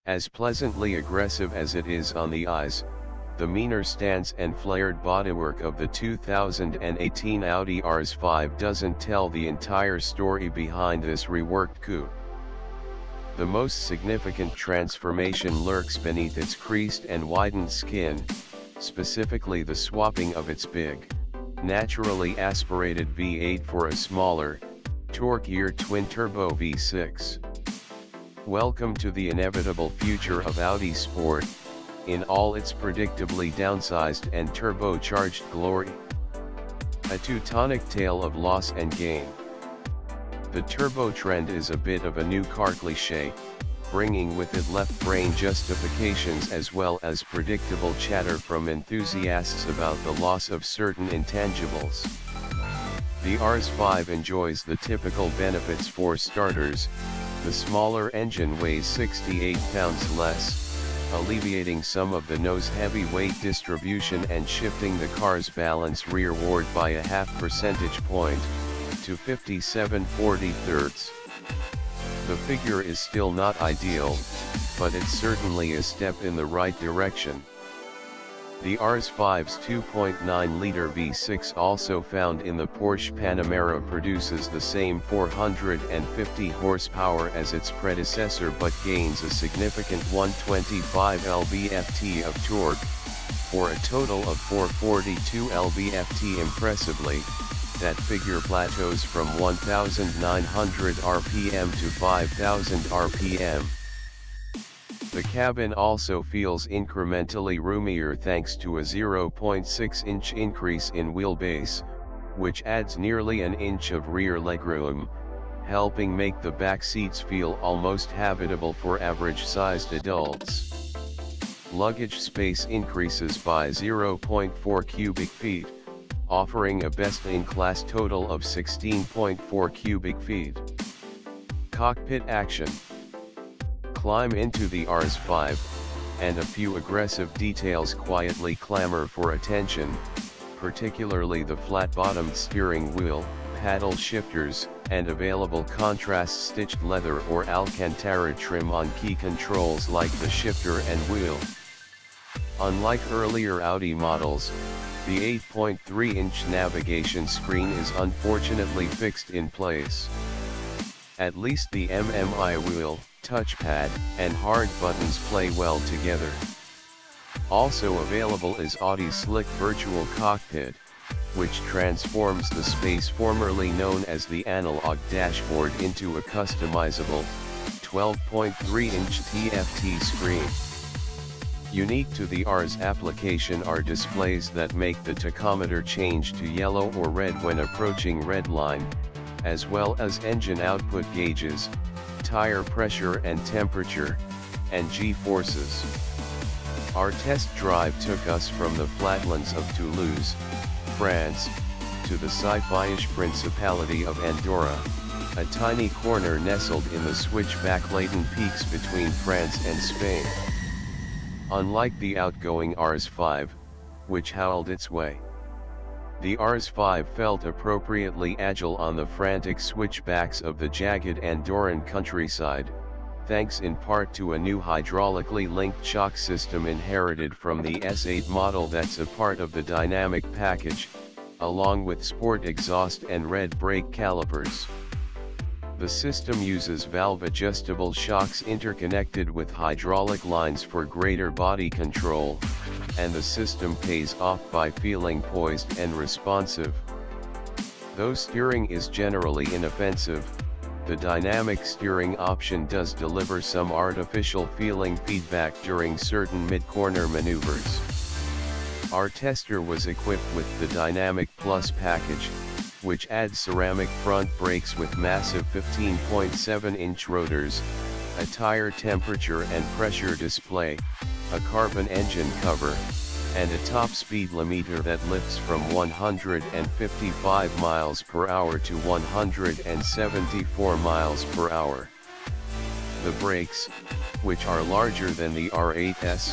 As pleasantly aggressive as it is on the eyes, the meaner stance and flared bodywork of the 2018 Audi RS5 doesn't tell the entire story behind this reworked coupe. The most significant transformation lurks beneath its creased and widened skin, specifically the swapping of its big, naturally aspirated V8 for a smaller, torquier twin-turbo V6. Welcome to the inevitable future of Audi Sport, in all its predictably downsized and turbocharged glory. A Teutonic tale of loss and gain. The turbo trend is a bit of a new car cliché, bringing with it left-brain justifications as well as predictable chatter from enthusiasts about the loss of certain intangibles. The RS5 enjoys the typical benefits. For starters, the smaller engine weighs 68 pounds less, alleviating some of the nose-heavy weight distribution and shifting the car's balance rearward by a half percentage point, to 57/43. The figure is still not ideal, but it's certainly a step in the right direction. The RS5's 2.9-liter V6, also found in the Porsche Panamera, produces the same 450 horsepower as its predecessor but gains a significant 125 lb-ft of torque, for a total of 442 lb-ft. Impressively, that figure plateaus from 1,900 rpm to 5,000 rpm. The cabin also feels incrementally roomier thanks to a 0.6-inch increase in wheelbase, which adds nearly an inch of rear legroom, helping make the back seats feel almost habitable for average-sized adults. Luggage space increases by 0.4 cubic feet, offering a best-in-class total of 16.4 cubic feet. Cockpit action. Climb into the RS5, and a few aggressive details quietly clamor for attention, particularly the flat-bottomed steering wheel, paddle shifters, and available contrast-stitched leather or Alcantara trim on key controls like the shifter and wheel. Unlike earlier Audi models, the 8.3-inch navigation screen is unfortunately fixed in place. At least the MMI wheel, touchpad, and hard buttons play well together. Also available is Audi's slick virtual cockpit, which transforms the space formerly known as the analog dashboard into a customizable, 12.3-inch TFT screen. Unique to the RS application are displays that make the tachometer change to yellow or red when approaching redline, as well as engine output gauges, tire pressure and temperature, and G-forces. Our test drive took us from the flatlands of Toulouse, France, to the sci-fi-ish Principality of Andorra, a tiny corner nestled in the switchback-laden peaks between France and Spain. Unlike the outgoing RS5, which howled its way, the RS5 felt appropriately agile on the frantic switchbacks of the jagged Andorran countryside, thanks in part to a new hydraulically linked shock system inherited from the S8 model that's a part of the dynamic package, along with sport exhaust and red brake calipers. The system uses valve-adjustable shocks interconnected with hydraulic lines for greater body control, and the system pays off by feeling poised and responsive. Though steering is generally inoffensive, the dynamic steering option does deliver some artificial feeling feedback during certain mid-corner maneuvers. Our tester was equipped with the Dynamic Plus package, which adds ceramic front brakes with massive 15.7-inch rotors, a tire temperature and pressure display, a carbon engine cover, and a top speed limiter that lifts from 155 miles per hour to 174 miles per hour. The brakes, which are larger than the R8's,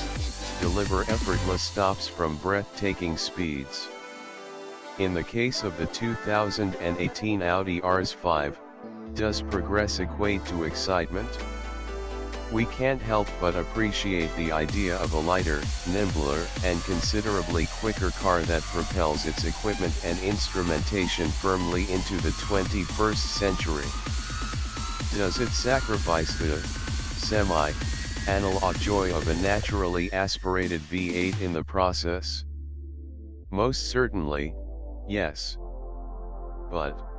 deliver effortless stops from breathtaking speeds. In the case of the 2018 Audi RS5, does progress equate to excitement? We can't help but appreciate the idea of a lighter, nimbler, and considerably quicker car that propels its equipment and instrumentation firmly into the 21st century. Does it sacrifice the semi-analog joy of a naturally aspirated V8 in the process? Most certainly, yes. But